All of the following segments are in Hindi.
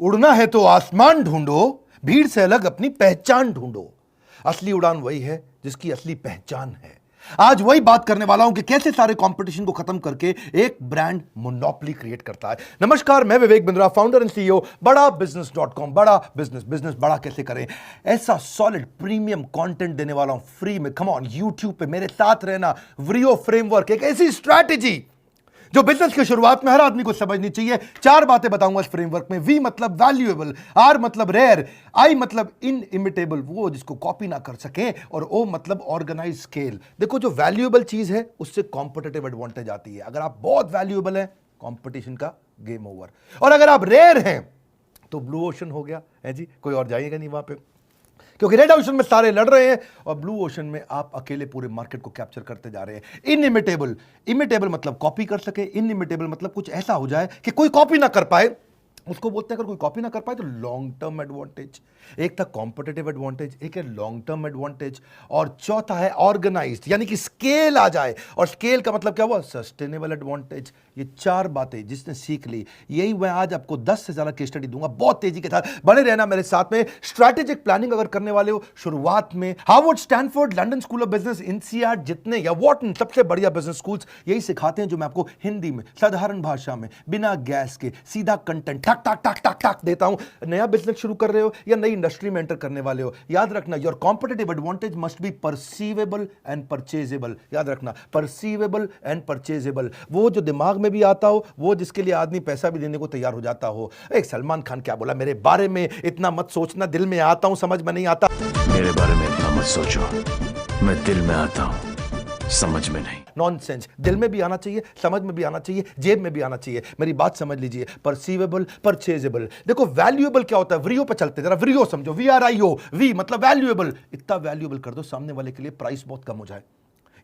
उड़ना है तो आसमान ढूंढो, भीड़ से अलग अपनी पहचान ढूंढो। असली उड़ान वही है जिसकी असली पहचान है। आज वही बात करने वाला हूं कि कैसे सारे कंपटीशन को खत्म करके एक ब्रांड मोनोपोली क्रिएट करता है। नमस्कार, मैं Vivek Bindra, founder and CEO बड़ा बिजनेस.com। बड़ा बिजनेस बड़ा कैसे करें, ऐसा सॉलिड प्रीमियम कंटेंट देने वाला हूं फ्री में। कम ऑन, यूट्यूब पे मेरे साथ रहना। व्रियो फ्रेमवर्क, एक ऐसी स्ट्रैटेजी जो बिजनेस की शुरुआत में हर आदमी को समझनी चाहिए। 4 बातें बताऊंगा इस फ्रेमवर्क में। वी मतलब वैल्यूएबल, आर मतलब रेयर, आई मतलब इनइमिटेबल, वो जिसको कॉपी ना कर सके, और ओ मतलब ऑर्गेनाइज स्केल। देखो, जो वैल्यूएबल चीज है उससे कॉम्पिटिटिव एडवांटेज आती है। अगर आप बहुत वैल्यूएबल हैं, कॉम्पिटिशन का गेम ओवर। और अगर आप रेयर हैं तो ब्लू ओशन हो गया है जी, कोई और जाइएगा नहीं वहां पे, क्योंकि रेड ओशन में सारे लड़ रहे हैं और ब्लू ओशन में आप अकेले पूरे मार्केट को कैप्चर करते जा रहे हैं। इनइमिटेबल, इमिटेबल मतलब कॉपी कर सके, इनइमिटेबल मतलब कुछ ऐसा हो जाए कि कोई कॉपी ना कर पाए, उसको बोलते हैं। अगर कोई कॉपी ना कर पाए तो लॉन्ग टर्म एडवांटेज। एक था कॉम्पिटिटिव एडवांटेज, एक है लॉन्ग टर्म एडवांटेज, और चौथा है ऑर्गेनाइज्ड, यानी कि स्केल आ जाए। और स्केल का मतलब क्या हुआ? Sustainable advantage. ये 4 बातें जिसने सीख ली, यही मैं आज आपको 10 से ज्यादा केस स्टडी दूंगा। बहुत तेजी के साथ बने रहना मेरे साथ में। स्ट्रैटेजिक प्लानिंग अगर करने वाले हो, शुरुआत में Harvard, Stanford, London School of business, INSEAD, जितने या वॉटन, सबसे बढ़िया बिजनेस स्कूल्स यही सिखाते हैं, जो मैं आपको हिंदी में साधारण भाषा में बिना गैस के सीधा कंटेंट टक टक टक टक टक देता हूं। नया बिजनेस शुरू कर रहे हो या नई इंडस्ट्री में एंटर करने वाले हो, याद रखना, your competitive advantage must be perceivable and purchasable. याद रखना, परसीवेबल एंड परचेजेबल, वो जो दिमाग में भी आता हो, वो जिसके लिए आदमी पैसा भी देने को तैयार हो जाता हो। एक सलमान खान क्या बोला मेरे बारे में? इतना मत सोचना, दिल में आता हूं, समझ में नहीं आता। मेरे बारे में इतना मत सोचो, मैं दिल में आता हूं, समझ में नहीं। नॉनसेंस। दिल में भी आना चाहिए, समझ में भी आना चाहिए, जेब में भी आना चाहिए। मेरी बात समझ लीजिए। परसीवेबल, परचेजेबल। देखो, वैल्यूएबल क्या होता है? व्रियो पे चलते, जरा व्रियो समझो। VRIO, वी मतलब वैल्यूएबल। इतना वैल्यूएबल कर दो सामने वाले के लिए प्राइस बहुत कम हो जाए,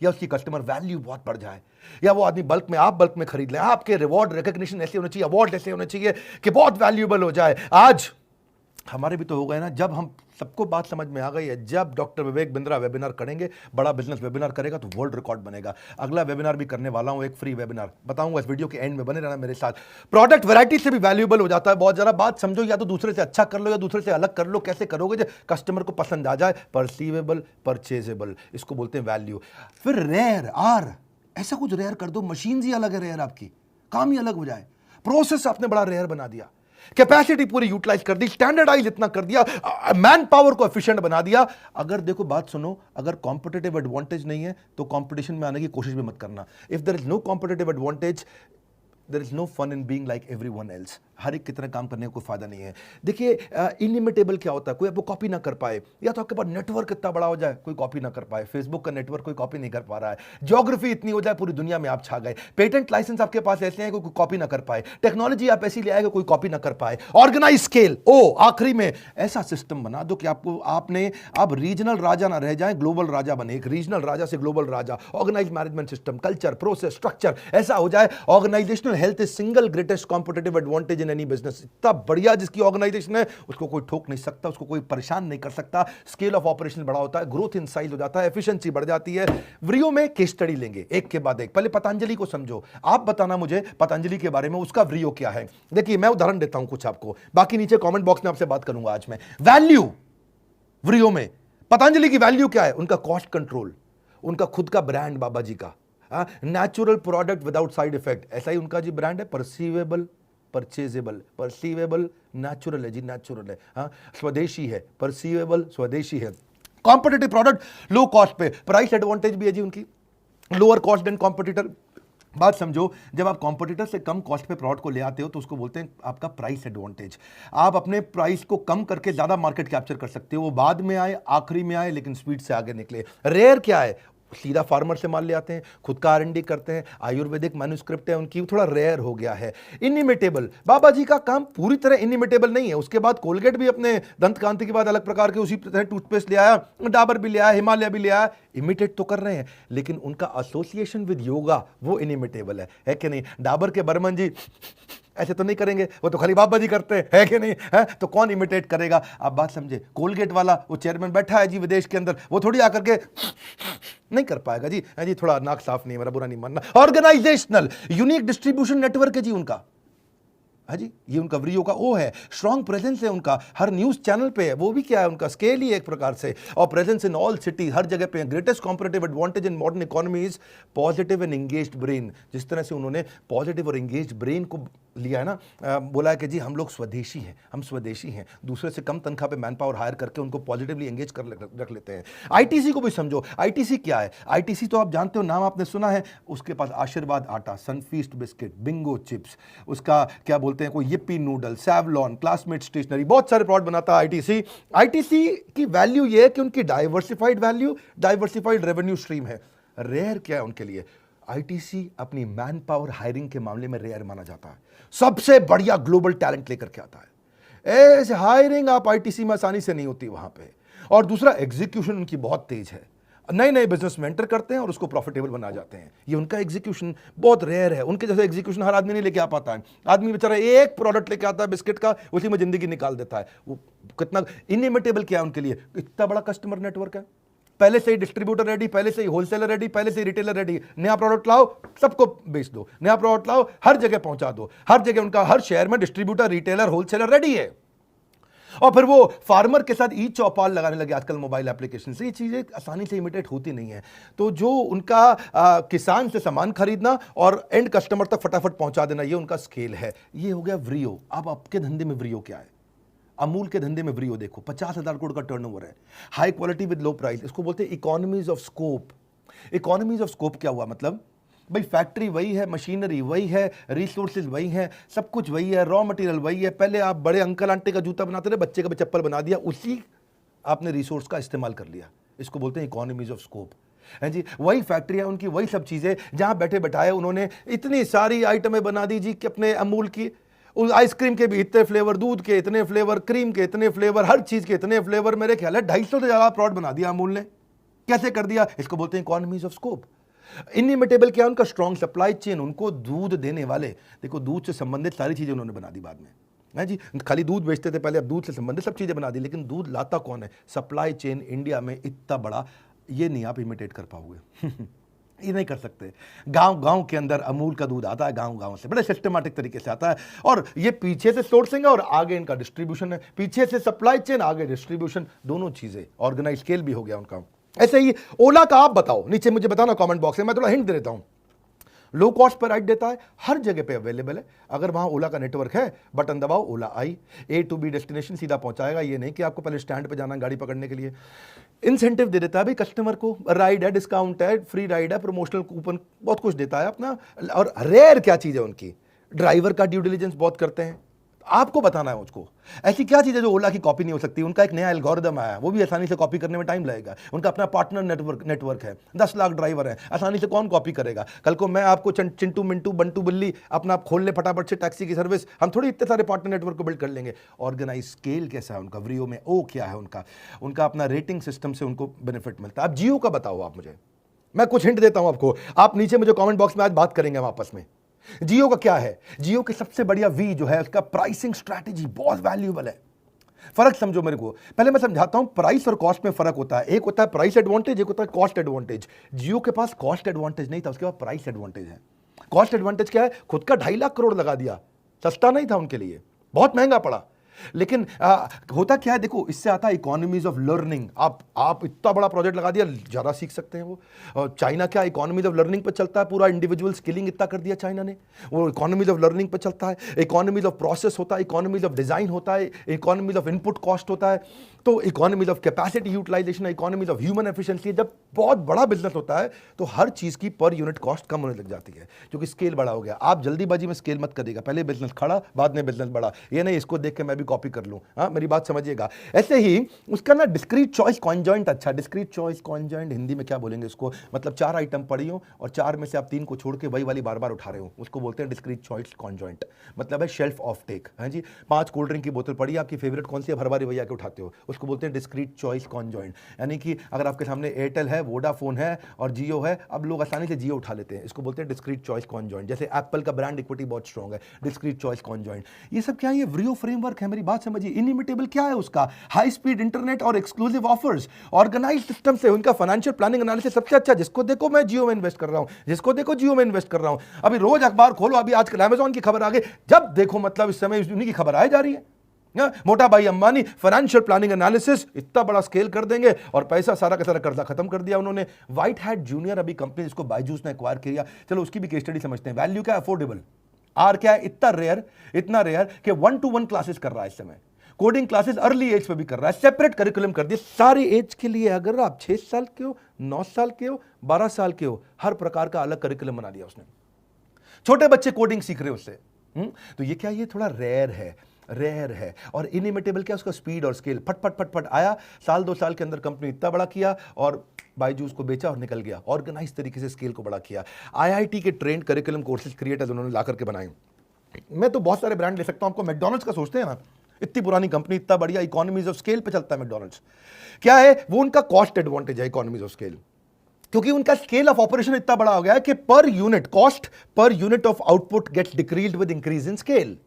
या उसकी कस्टमर वैल्यू बहुत बढ़ जाए, या वो आदमी बल्क में, आप बल्क में खरीद लें। आपके रिवॉर्ड, रिकॉग्निशन ऐसे होने चाहिए, अवार्ड ऐसे होने चाहिए कि बहुत वैल्यूएबल हो जाए। आज हमारे भी तो हो गए ना, जब हम सबको बात समझ में आ गई है, जब डॉक्टर विवेक बिंद्रा वेबिनार करेंगे, बड़ा बिजनेस वेबिनार करेगा तो वर्ल्ड रिकॉर्ड बनेगा। अगला वेबिनार भी करने वाला हूं, एक फ्री वेबिनार बताऊंगा, इस वीडियो के एंड में बने रहना मेरे साथ। प्रोडक्ट वैरायटी से भी वैल्यूएबल हो जाता है बहुत। जरा बात समझो, या तो दूसरे से अच्छा कर लो या दूसरे से अलग कर लो। कैसे करोगे? जो कस्टमर को पसंद आ जाए। परसीवेबल, परचेजेबल, इसको बोलते हैं वैल्यू। फिर रेयर, आर, ऐसा कुछ रेयर कर दो, मशीन ही अलग है रेयर, आपकी काम ही अलग हो जाए। प्रोसेस आपने बड़ा रेयर बना दिया, कैपेसिटी पूरी यूटिलाइज कर दी, स्टैंडर्डाइज इतना कर दिया, मैन पावर को एफिशिएंट बना दिया। अगर देखो, बात सुनो, अगर कॉम्पिटिटिव एडवांटेज नहीं है तो कंपटीशन में आने की कोशिश भी मत करना। If there is no competitive advantage, there is no fun in being like everyone else. हर एक की तरह काम करने का कोई फायदा नहीं है। देखिए, इनइमिटेबल क्या होता है? कोई आपको कॉपी ना कर पाए, या तो आपके पास नेटवर्क इतना बड़ा हो जाए कोई कॉपी ना कर पाए। फेसबुक का नेटवर्क कोई कॉपी नहीं कर पा रहा है। ज्योग्राफी इतनी हो जाए पूरी दुनिया में आप छा गए। पेटेंट लाइसेंस आपके पास ऐसे हैं कोई कॉपी ना कर पाए। टेक्नोलॉजी आप ऐसी ले आए कोई कॉपी ना कर पाए। ऑर्गेनाइज स्केल, ओ आखिरी में ऐसा सिस्टम बना दो कि आपने अब रीजनल राजा ना रह जाए, ग्लोबल राजा बने। एक रीजनल राजा से ग्लोबल राजा। Organize management system, culture, process, structure ऐसा हो जाए। Organizational health is single greatest competitive advantage in any business. इतना बढ़िया जिसकी ऑर्गेनाइजेशन है, उसको कोई ठोक नहीं सकता, उसको कोई परेशान नहीं कर सकता। स्केल ऑफ ऑपरेशन बड़ा होता है, ग्रोथ इन साइज हो जाता है, एफिशिएंसी बढ़ जाती है। व्रियो में केस स्टडी लेंगे एक के बाद एक। पहले पतंजलि को समझो, आप बताना मुझे पतंजलि के बारे में, उसका व्रियो क्या है। देखिए, मैं उदाहरण देता हूं कुछ आपको, बाकी नीचे कमेंट बॉक्स में आपसे बात करूंगा आज मैं। वैल्यू व्रियो में पतंजलि की वैल्यू क्या है? उनका कॉस्ट कंट्रोल, उनका खुद का ब्रांड बाबा जी का, natural product without side effect, ऐसा ही उनका जी ब्रांड है। परसीवेबल, परचेजेबल, परसीवेबल नेचुरल है जी, नेचुरल है। हाँ, स्वदेशी है, परसीवेबल स्वदेशी है। कॉम्पिटिटिव प्रोडक्ट, लो कॉस्ट पे, प्राइस एडवांटेज भी है जी उनकी, लोअर कॉस्ट देन कॉम्पिटिटर। बात समझो, जब आप कॉम्पिटिटर से कम कॉस्ट पे प्रोडक्ट को ले आते हो तो उसको बोलते हैं आपका प्राइस एडवांटेज। आप अपने प्राइस को कम करके ज्यादा मार्केट कैप्चर कर सकते हो। वो बाद में आए, आखिरी में आए, लेकिन स्पीड से आगे निकले। रेयर क्या है? सीधा फार्मर से माल ले आते हैं, खुद का R&D करते हैं, आयुर्वेदिक मैन्युस्क्रिप्ट है उनकी, थोड़ा रेयर हो गया है। इनइमिटेबल, बाबा जी का काम पूरी तरह इनइमिटेबल नहीं है। उसके बाद कोलगेट भी अपने दंत कांति के बाद अलग प्रकार के उसी तरह टूथपेस्ट ले आया, डाबर भी ले आया, हिमालय भी ले आया। इमिटेट तो कर रहे हैं, लेकिन उनका एसोसिएशन विद योगा वो इनइमिटेबल है कि नहीं? डाबर के बर्मन जी ऐसे तो नहीं करेंगे, वो तो खाली बाबा जी करते हैं, है कि नहीं? है तो कौन इमिटेट करेगा? आप बात समझे। कोलगेट वाला वो चेयरमैन बैठा है जी विदेश के अंदर, वो थोड़ी आकर के नहीं कर पाएगा जी। है जी, थोड़ा नाक साफ नहीं है, मेरा बुरा नहीं मानना। ऑर्गेनाइजेशनल यूनिक डिस्ट्रीब्यूशन नेटवर्क है जी उनका। हाँ जी, ये उनका व्रियो का ओ है, स्ट्रॉन्ग प्रेजेंस है उनका, हर न्यूज़ चैनल पे है, वो भी क्या है उनका स्केल ही है एक प्रकार से, और प्रेजेंस इन ऑल सिटी, हर जगह पे। Greatest competitive advantage in modern economy is positive and engaged brain. जिस तरह से उन्होंने पॉजिटिव और एंगेज्ड ब्रेन को लिया है ना, बोला है कि जी हम लोग स्वदेशी हैं, हम स्वदेशी हैं, दूसरे से कम तनख्वाह पे मैन पावर हायर करके उनको पॉजिटिवली एंगेज कर रख लेते हैं। आईटीसी को भी समझो, आईटीसी क्या है? आईटीसी तो आप जानते हो, नाम आपने सुना है, उसके पास आशीर्वाद आटा, सनफीस्ट बिस्किट, बिंगो चिप्स, उसका क्या बोलते हैं, कोई yippee noodle, Savlon, classmate stationery, बहुत सारे प्रोडक्ट बनाता है आईटीसी। आईटीसी की वैल्यू ये है कि उनकी diversified value, diversified revenue stream है। रेयर क्या है उनके लिए? आईटीसी अपनी मैन पावर हायरिंग के मामले में रेयर माना जाता है, सबसे बढ़िया ग्लोबल टैलेंट लेकर के आता है। ऐसे हायरिंग आप आईटीसी में आसानी से नहीं होती वहां पे। और दूसरा, एग्जीक्यूशन उनकी बहुत तेज है, नए नए बिजनेस में एंटर करते हैं और उसको प्रॉफिटेबल बना जाते हैं। ये उनका एग्जीक्यूशन बहुत रेयर है, उनके जैसे एग्जीक्यूशन हर आदमी नहीं लेके आ पाता है। आदमी बेचारा एक प्रोडक्ट लेके आता है बिस्किट का, उसी में जिंदगी निकाल देता है। वो कितना इनइमिटेबल क्या है उनके लिए, इतना बड़ा कस्टमर नेटवर्क है, पहले से ही डिस्ट्रीब्यूटर रेडी, पहले से ही होलसेलर रेडी, पहले से ही रिटेलर रेडी। नया प्रोडक्ट लाओ, सबको बेच दो, नया प्रोडक्ट लाओ, हर जगह पहुंचा दो, हर जगह उनका, हर शहर में डिस्ट्रीब्यूटर, रिटेलर, होलसेलर रेडी है। और फिर वो फार्मर के साथ ई चौपाल लगाने लगे आजकल मोबाइल एप्लीकेशन से। ये चीजें आसानी से इमिटेट होती नहीं है। तो जो उनका किसान से सामान खरीदना और एंड कस्टमर तक फटाफट पहुंचा देना, ये उनका स्केल है। ये हो गया व्रियो। अब आपके धंधे में व्रियो क्या है? अमूल के धंधे में व्रियो देखो, 50,000 करोड़ का टर्नओवर है, high quality with low price. इसको बोलते हैं economies of scope. Economies of scope क्या हुआ? मतलब भाई फैक्ट्री वही है, मशीनरी वही है, रिसोर्सेज वही है, सब कुछ वही है, रॉ मटेरियल वही है। पहले आप बड़े अंकल आंटी का जूता बनाते थे, बच्चे का भी चप्पल बना दिया, उसी आपने रिसोर्स का इस्तेमाल कर लिया। इसको बोलते हैं इकोनॉमीज ऑफ स्कोप, है जी। वही फैक्ट्रियां उनकी, वही सब चीजें, जहां बैठे बैठाए उन्होंने इतनी सारी आइटमें बना दी जी कि अपने अमूल की, उस आइसक्रीम के भी इतने फ्लेवर, दूध के इतने फ्लेवर, क्रीम के इतने फ्लेवर, हर चीज के इतने फ्लेवर। मेरे ख्याल है 250 से ज्यादा प्रोडक्ट बना दिया अमूल ने। कैसे कर दिया? इसको बोलते हैं इकोनॉमीज ऑफ स्कोप। इनइमिटेबल क्या? उनका स्ट्रॉन्ग सप्लाई चेन। उनको दूध देने वाले, देखो दूध से संबंधित सारी चीजें उन्होंने बना दी बाद में, है जी। खाली दूध बेचते थे पहले, अब दूध से संबंधित सब चीजें बना दी। लेकिन दूध लाता कौन है? सप्लाई चेन इंडिया में इतना बड़ा, ये नहीं आप इमिटेट कर पाओगे। ये नहीं कर सकते। गांव गांव के अंदर अमूल का दूध आता है, गांव गांव से बड़े सिस्टमैटिक तरीके से आता है। और ये पीछे से सोर्सिंग है और आगे इनका डिस्ट्रीब्यूशन है। पीछे से सप्लाई चेन, आगे डिस्ट्रीब्यूशन, दोनों चीजें। ऑर्गेनाइज स्केल भी हो गया उनका। ऐसे ही ओला का आप बताओ, नीचे मुझे बताना कमेंट बॉक्स में, मैं थोड़ा हिंट दे देता हूं। लो कॉस्ट पर राइड देता है, हर जगह पे अवेलेबल है। अगर वहां ओला का नेटवर्क है, बटन दबाओ, ओला आई, A to B डेस्टिनेशन सीधा पहुंचाएगा। ये नहीं कि आपको पहले स्टैंड पे जाना गाड़ी पकड़ने के लिए। इंसेंटिव दे देता है भाई कस्टमर को, राइड है, डिस्काउंट है, फ्री राइड है, प्रमोशनल कूपन, बहुत कुछ देता है अपना। और रेयर क्या चीज है उनकी? ड्राइवर का ड्यू डिलिजेंस बहुत करते हैं, आपको बताना है मुझको। ऐसी क्या चीज है जो ओला की कॉपी नहीं हो सकती? उनका एक नया एल्गोरिदम आया, वो भी आसानी से कॉपी करने में टाइम लगेगा। उनका अपना पार्टनर नेटवर्क है, 10 लाख ड्राइवर है, आसानी से कौन कॉपी करेगा? कल को मैं आपको चिंटू मिंटू बंटू बिल्ली अपना आप खोल ले फटाफट से टैक्सी की सर्विस, हम थोड़ी इतने सारे पार्टनर नेटवर्क को बिल्ड कर लेंगे। ऑर्गेनाइज स्केल कैसा है उनका? व्रियो में ओ क्या है उनका? उनका अपना रेटिंग सिस्टम से उनको बेनिफिट मिलता है। अब जियो का बताओ आप मुझे, मैं कुछ हिंट देता हूं आपको, आप नीचे मुझे कमेंट बॉक्स में आज बात करेंगे हम आपस में। जियो का क्या है? जियो की सबसे बढ़िया वी जो है, उसका प्राइसिंग स्ट्रैटेजी बहुत वैल्यूएबल है। फर्क समझो मेरे को, पहले मैं समझाता हूं। प्राइस और कॉस्ट में फर्क होता है। एक होता है प्राइस एडवांटेज, एक होता है कॉस्ट एडवांटेज। जियो के पास कॉस्ट एडवांटेज नहीं था, उसके पास प्राइस एडवांटेज है। कॉस्ट एडवांटेज क्या है? खुद का 2.5 लाख करोड़ लगा दिया, सस्ता नहीं था उनके लिए, बहुत महंगा पड़ा। लेकिन होता क्या है, देखो इससे आता है इकोनॉमीज ऑफ लर्निंग। आप इतना बड़ा प्रोजेक्ट लगा दिया, ज्यादा सीख सकते हैं वो। चाइना क्या इकोनॉमीज ऑफ लर्निंग पर चलता है, पूरा इंडिविजुअल स्किलिंग इतना कर दिया चाइना ने, वो इकोनॉमीज ऑफ लर्निंग पर चलता है। इकोनॉमीज ऑफ प्रोसेस होता है, इकोनॉमीज ऑफ डिजाइन होता है, इकोनॉमीज ऑफ इनपुट कॉस्ट होता है, तो economies of capacity utilization, economies of human efficiency. जब बहुत बड़ा बिजनेस होता है तो हर चीज की पर यूनिट कॉस्ट कम होने लग जाती है, क्योंकि स्केल बड़ा हो गया। आप जल्दीबाजी में स्केल मत करिएगा, पहले बिजनेस खड़ा, बाद में बिजनेस बड़ा। ये नहीं इसको देख के मैं भी कॉपी कर लूं, हाँ मेरी बात समझिएगा। ऐसे ही उसका ना डिस्क्रीट चॉइस कॉन्जॉइंट, अच्छा डिस्क्रीट चॉइस कॉन्जॉइंट हिंदी में क्या बोलेंगे इसको? मतलब 4 आइटम पड़ी हो और 4 में से आप 3 को छोड़ के वही वाली बार बार उठा रहे हो, उसको बोलते हैं डिस्क्रीट चॉइस कॉन्जॉइंट। मतलब है शेल्फ ऑफ टेक, है जी। 5 कोल्ड ड्रिंक की बोतल पड़ी, आपकी फेवरेट कौन सी है, हर बार वही आके उठाते हो, उसको बोलते हैं डिस्क्रीट चॉइस कॉन्जॉइंट। यानी कि अगर आपके सामने एयरटेल है, वोडाफोन है और जियो है, अब लोग आसानी से जियो उठा लेते हैं, इसको बोलते हैं डिस्क्रीट चॉइस कॉन्जॉइंट। जैसे एप्पल का ब्रांड इक्विटी बहुत स्ट्रॉन्ग है, डिस्क्रीट चॉइस कॉन्जॉइंट। ये सब क्या है? ये व्रियो फ्रेमवर्क है मेरी बात समझिए, इनिमिटेबल क्या है उसका? हाई स्पीड इंटरनेट और एक्सक्लूसिव ऑफर्स, ऑर्गेनाइज सिस्टम से उनका फाइनेंशियल प्लानिंग एनालिसिस सबसे अच्छा, जिसको देखो मैं जियो में इन्वेस्ट कर रहा हूं, जिसको देखो जियो में इन्वेस्ट कर रहा हूं। अभी रोज अखबार खोलो, अभी आजकल अमेजॉन की खबर आ गई, जब देखो मतलब इस समय उन्हीं की खबर आई जा रही है। मोटा भाई अंबानी फाइनेंशियल प्लानिंग एनालिसिस इतना बड़ा स्केल कर देंगे और पैसा सारा का सारा कर्जा खत्म कर दिया उन्होंने। व्हाइट हैट जूनियर अभी कंपनी जिसको बायजूस ने एक्वायर किया, चलो उसकी भी केस स्टडी समझते हैं। वैल्यू क्या? अफोर्डेबल। आर क्या है? इतना रेयर कि 1-to-1 क्लासेस कर रहा है इस समय, कोडिंग क्लासेस अर्ली एज पे भी कर रहा है, सेपरेट करिकुलम कर दिया सारी एज के लिए। अगर आप 6 साल के हो, 9 साल के हो, 12 साल के हो, हर प्रकार का अलग करिकुलम बना दिया उसने। छोटे बच्चे कोडिंग सीख रहे हैं उससे। तो ये क्या, ये थोड़ा रेयर है। और इनिमिटेबल क्या, उसका स्पीड और स्केल, फट फट फट फट आया, साल 2 साल के अंदर कंपनी इतना बड़ा किया और बायजूस को बेचा और निकल गया। ऑर्गेनाइज तरीके से स्केल को बड़ा किया। आईआईटी के ट्रेंड करिकुलम कोर्सेज क्रिएटर्स उन्होंने ला करके बनाए। मैं तो बहुत सारे ब्रांड ले सकता हूं आपको। मैकडॉनल्ड्स का सोचते हैं ना, इतनी पुरानी कंपनी, इतना बढ़िया इकोनॉमीज ऑफ स्केल पे चलता है मैकडॉनल्ड्स। क्या है वो? उनका कॉस्ट एडवांटेज है, इकोनॉमीज ऑफ स्केल, क्योंकि उनका स्केल ऑफ ऑपरेशन इतना बड़ा हो गया है कि per unit cost, per unit of output gets decreased with increase in scale.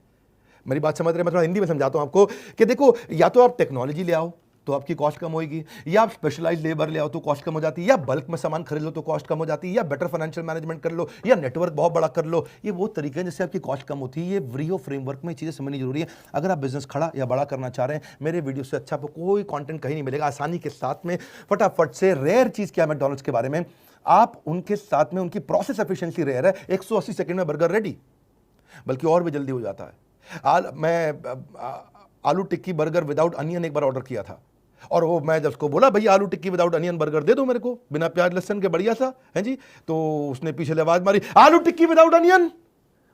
मेरी बात समझ रहे हैं? मैं थोड़ा हिंदी में समझाता हूं आपको कि देखो, या तो आप टेक्नोलॉजी ले आओ तो आपकी कॉस्ट कम होगी, या आप स्पेशलाइज लेबर ले आओ तो कॉस्ट कम हो जाती है, या बल्क में सामान खरीद लो तो कॉस्ट कम हो जाती है, या बेटर फाइनेंशियल मैनेजमेंट कर लो, या नेटवर्क बहुत बड़ा कर लो। ये वो तरीके हैं जिससे आपकी कॉस्ट कम होती है। ये व्रियो फ्रेमवर्क में चीज़ें समझनी जरूरी है। अगर आप बिजनेस खड़ा या बड़ा करना चाह रहे हैं, मेरे वीडियो से अच्छा आपको कोई कंटेंट कहीं नहीं मिलेगा। आसानी के साथ में फटाफट से, रेयर चीज़ क्या है मैकडॉनल्ड्स के बारे में, आप उनके साथ में उनकी प्रोसेस एफिशिएंसी रेयर है। 180 सेकंड में बर्गर रेडी, बल्कि और भी जल्दी हो जाता है। मैं आलू टिक्की बर्गर विदाउट अनियन एक बार ऑर्डर किया था, और वो मैं जब उसको बोला भैया आलू टिक्की विदाउट अनियन बर्गर दे दो मेरे को, बिना प्याज लहसुन के, बढ़िया सा है जी, तो उसने पीछे से आवाज मारी, आलू टिक्की विदाउट अनियन।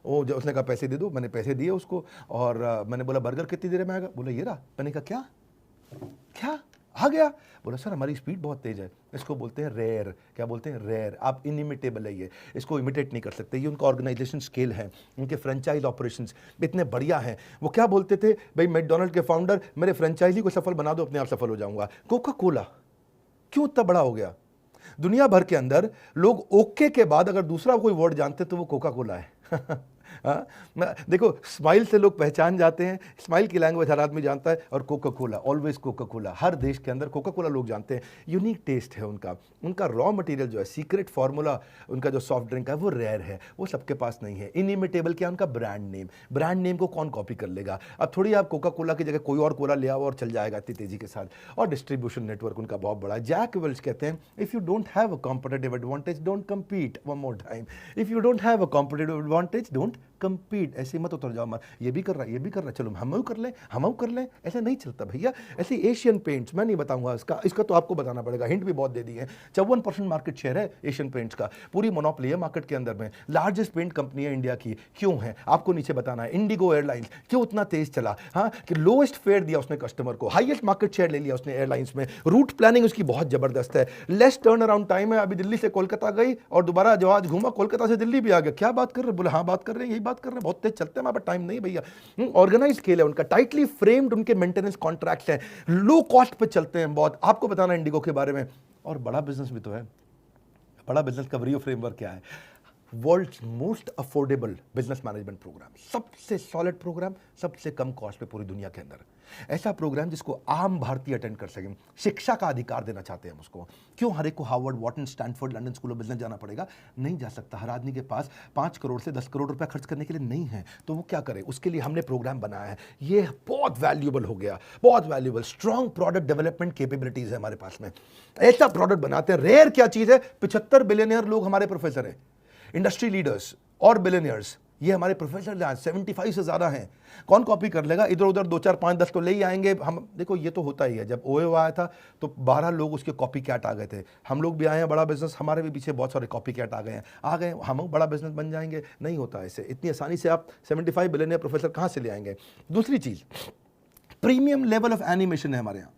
वो जब उसने कहा पैसे दे दो, मैंने पैसे दिए उसको, और मैंने बोला बर्गर कितनी देर में आएगा? बोला ये रहा। मैंने कहा क्या आ गया? बोला सर हमारी स्पीड बहुत तेज है। इसको बोलते हैं रेयर। क्या बोलते हैं? रेयर। आप इनिमिटेबल है, ये इसको इमिटेट नहीं कर सकते। ये उनका ऑर्गेनाइजेशन स्केल है, उनके फ्रेंचाइज ऑपरेशंस इतने बढ़िया हैं। वो क्या बोलते थे भाई, मैकडॉनल्ड के फाउंडर, मेरे फ्रेंचाइजी को सफल बना दो, अपने आप सफल हो जाऊंगा। कोका कोला क्यों इतना बड़ा हो गया? दुनिया भर के अंदर लोग ओके के बाद अगर दूसरा कोई वर्ड जानते तो वो कोका कोला है। देखो, स्माइल से लोग पहचान जाते हैं, स्माइल की लैंग्वेज हर आदमी जानता है, और Coca Cola, always Coca Cola, हर देश के अंदर कोका कोला लोग जानते हैं। यूनिक टेस्ट है उनका रॉ मटेरियल जो है, सीक्रेट फार्मूला, उनका जो सॉफ्ट ड्रिंक है वो रेयर है, वो सबके पास नहीं है। इनिमिटेबल क्या? उनका ब्रांड नेम को कौन कॉपी कर लेगा? अब थोड़ी आप कोका कोला की जगह कोई और कोला ले आओ और चल जाएगा इतनी तेजी के साथ। और डिस्ट्रीब्यूशन नेटवर्क उनका बहुत बड़ा है। जैक वेल्च कहते हैं, if you don't have a competitive advantage don't compete. One more time, if you don't have a competitive advantage don't compete. ऐसे मत उतर जाओ, ये भी कर रहा है, ये भी कर रहा है, चलो हम कर लें। ऐसे नहीं चलता भैया। ऐसे एशियन पेंट्स, मैं नहीं बताऊंगा इसका तो आपको बताना पड़ेगा, हिंट भी बहुत दे दी है। 54% मार्केट शेयर है एशियन पेंट्स का, पूरी मोनोपोली है मार्केट के अंदर में। लार्जेस्ट पेंट कंपनी है इंडिया की। क्यों है आपको नीचे बताना है। इंडिगो एयरलाइंस क्यों उतना तेज चला? हाँ, कि लोएस्ट फेयर दिया उसने कस्टमर को, हाईएस्ट मार्केट शेयर ले लिया उसने एयरलाइंस में। रूट प्लानिंग उसकी बहुत जबरदस्त है, लेस टर्न अराउंड टाइम है। अभी दिल्ली से कोलकाता गई और दोबारा जहाज घूमा, कोलकाता से दिल्ली भी आ गया। क्या बात कर रहे? बोले हाँ बात कर रहे हैं, यही बात कर रहे हैं, बहुत तेज चलते हैं, हमारे टाइम नहीं भैया। ऑर्गेनाइज स्केल है उनका, टाइटली फ्रेम्ड उनके मेंटेनेंस कॉन्ट्रैक्ट्स हैं, लो कॉस्ट पे चलते हैं बहुत। आपको बताना इंडिगो के बारे में। और बड़ा बिजनेस भी तो है। बड़ा बिजनेस का व्रियो फ्रेमवर्क क्या है? World's most affordable business management program, सबसे सॉलिड प्रोग्राम, सबसे कम कॉस्ट पे पूरी दुनिया के अंदर। ऐसा प्रोग्राम जिसको आम भारतीय अटेंड कर सकें। शिक्षा का अधिकार देना चाहते हैं हम उसको। क्यों हर एक को Harvard, Wharton, Stanford, London School of Business जाना पड़ेगा? नहीं जा सकता। हर आदमी के पास 5 करोड़ से 10 करोड़ रुपया खर्च करने के लिए नहीं है, तो वो क्या करे? उसके लिए हमने प्रोग्राम बनाया है। ये बहुत वैल्यूएबल हो गया, बहुत valuable. Strong product development capabilities है हमारे पास में। ऐसा प्रोडक्ट बनाते हैं। रेयर क्या चीज है? 75 बिलियनियर लोग हमारे प्रोफेसर हैं, इंडस्ट्री लीडर्स और बिलियनियर्स, ये हमारे प्रोफेसर 75 से ज्यादा हैं। कौन कॉपी कर लेगा? इधर उधर 2 4 5 10 तो ले ही आएंगे हम। देखो ये तो होता ही है। जब ओयो आया था तो 12 लोग उसके कॉपी कैट आ गए थे। हम लोग भी आए हैं, बड़ा बिजनेस, हमारे भी पीछे बहुत सारे कॉपी कैट आ गए, हम बड़ा बिजनेस बन जाएंगे। नहीं होता ऐसे, इतनी आसानी से आप 75 बिलियनियर प्रोफेसर कहां से ले आएंगे? दूसरी चीज, प्रीमियम लेवल ऑफ एनिमेशन है हमारे यहाँ।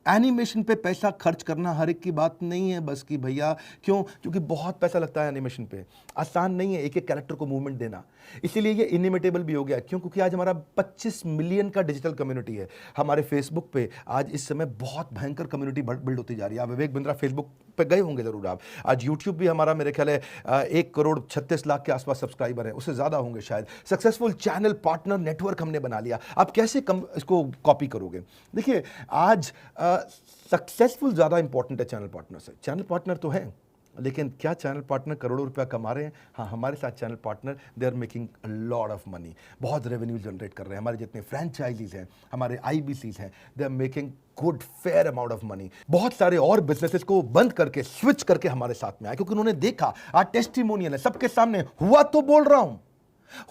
एनिमेशन पे पैसा खर्च करना हर एक की बात नहीं है बस की भैया। क्यों? क्योंकि बहुत पैसा लगता है एनिमेशन पे, आसान नहीं है एक एक कैरेक्टर को मूवमेंट देना। इसीलिए ये इनिमिटेबल भी हो गया। क्यों? क्योंकि आज हमारा 25 मिलियन का डिजिटल कम्युनिटी है। हमारे फेसबुक पे आज इस समय बहुत भयंकर कम्युनिटी बिल्ड होती जा रही है। आप विवेक बिंद्रा फेसबुक पे गए होंगे जरूर आप। आज यूट्यूब भी हमारा मेरे ख्याल है 1,36,00,000 के आसपास सब्सक्राइबर हैं, उससे ज़्यादा होंगे शायद। सक्सेसफुल चैनल पार्टनर नेटवर्क हमने बना लिया। आप कैसे इसको कॉपी करोगे? देखिए आज सक्सेसफुल ज़्यादा इंपॉर्टेंट है चैनल पार्टनर से। चैनल पार्टनर तो है, लेकिन क्या चैनल पार्टनर करोड़ों रुपया कमा रहे हैं? हाँ, हमारे साथ channel partner they are making a lot of money, बहुत रेवेन्यू जनरेट कर रहे हैं। हमारे जितने फ्रेंचाइजीज हैं, हमारे IBCs हैं, they are making good fair amount of money. बहुत सारे और बिजनेसेस को बंद करके स्विच करके हमारे साथ में आए, क्योंकि उन्होंने देखा आज टेस्टिमोनियल है सबके सामने। हुआ तो बोल रहा हूं,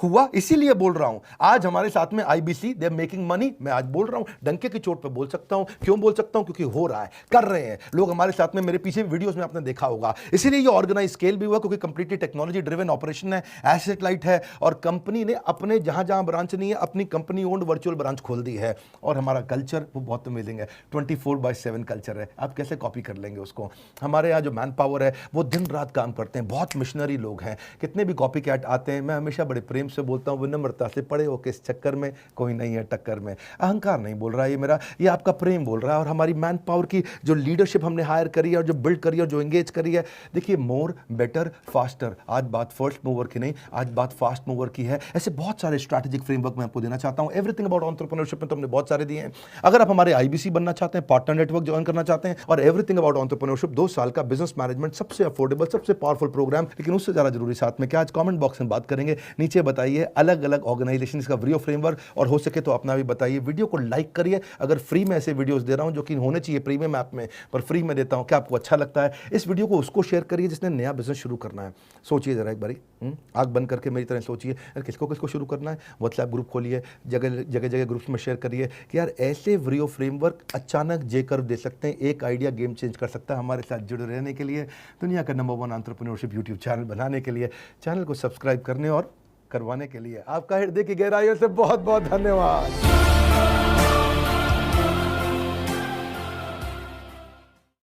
हुआ इसीलिए बोल रहा हूं। आज हमारे साथ में IBC they are making money. मैं आज बोल रहा हूं, डंके की चोट पे बोल सकता हूं। क्यों बोल सकता हूं? क्योंकि हो रहा है, कर रहे हैं लोग हमारे साथ में। मेरे पीछे वीडियोस में आपने देखा होगा। इसीलिए ये ऑर्गेनाइज स्केल भी हुआ, क्योंकि कंप्लीटली टेक्नोलॉजी ड्रिवन ऑपरेशन है, एसेट लाइट है, और कंपनी ने अपने जहां जहां ब्रांच नहीं है अपनी कंपनी ओन्ड वर्चुअल ब्रांच खोल दी है। और हमारा कल्चर वो बहुत अमेजिंग है, 24/7 कल्चर है। आप कैसे कॉपी कर लेंगे उसको? हमारे यहाँ जो मैन पावर है वो दिन रात काम करते हैं, बहुत मिशनरी लोग हैं। कितने भी कॉपी कैट आते हैं, मैं हमेशा बड़े प्रेम से बोलता हूँ, विनम्रता से, पड़े हो किस चक्कर में, कोई नहीं है टक्कर में। अहंकार नहीं बोल रहा है ये मेरा, ये आपका प्रेम बोल रहा है। और हमारी मैन पावर की जो लीडरशिप हमने हायर करी है और जो बिल्ड करी है और जो एंगेज करी है, देखिए मोर बेटर फास्टर। आज बात फर्स्ट मूवर की नहीं, आज बात फास्ट मूवर की है। ऐसे बहुत सारे स्ट्रैटेजिक फ्रेमवर्क मैं आपको देना चाहता हूं। एवरीथिंग अबाउट एंटरप्रेन्योरशिप में तो हमने बहुत सारे दिए हैं। अगर आप हमारे IBC बनना चाहते हैं, पार्टनर नेटवर्क ज्वाइन करना चाहते हैं, और एवरीथिंग अबाउट एंटरप्रेन्योरशिप 2 साल का बिजनेस मैनेजमेंट, सबसे अफोर्डेबल, सबसे पावरफुल प्रोग्राम, लेकिन उससे ज़्यादा जरूरी साथ में क्या, आज कमेंट बॉक्स में बात करेंगे। नीचे बताइए अलग अलग ऑर्गेनाइजेशन का व्रियो फ्रेमवर्क, और हो सके तो अपना भी बताइए। वीडियो को लाइक करिए। अगर फ्री में ऐसे वीडियोस दे रहा हूं जो कि होने चाहिए प्रीमियम ऐप में, पर फ्री में देता हूं, क्या आपको अच्छा लगता है? इस वीडियो को उसको शेयर करिए जिसने नया बिजनेस शुरू करना है। सोचिए जरा एक बारी, आंख बंद करके मेरी तरह सोचिए, यार किसको किसको शुरू करना है। व्हाट्सएप ग्रुप खोलिए, जगह जगह ग्रुप्स में शेयर करिए कि यार ऐसे व्रियो फ्रेमवर्क अचानक जे कर दे सकते हैं। एक आइडिया गेम चेंज कर सकता है। हमारे साथ जुड़े रहने के लिए, दुनिया का नंबर 1 एंटरप्रेन्योरशिप यूट्यूब चैनल बनाने के लिए, चैनल को सब्सक्राइब करने और करवाने के लिए आपका हृदय की गहराइयों से बहुत बहुत धन्यवाद।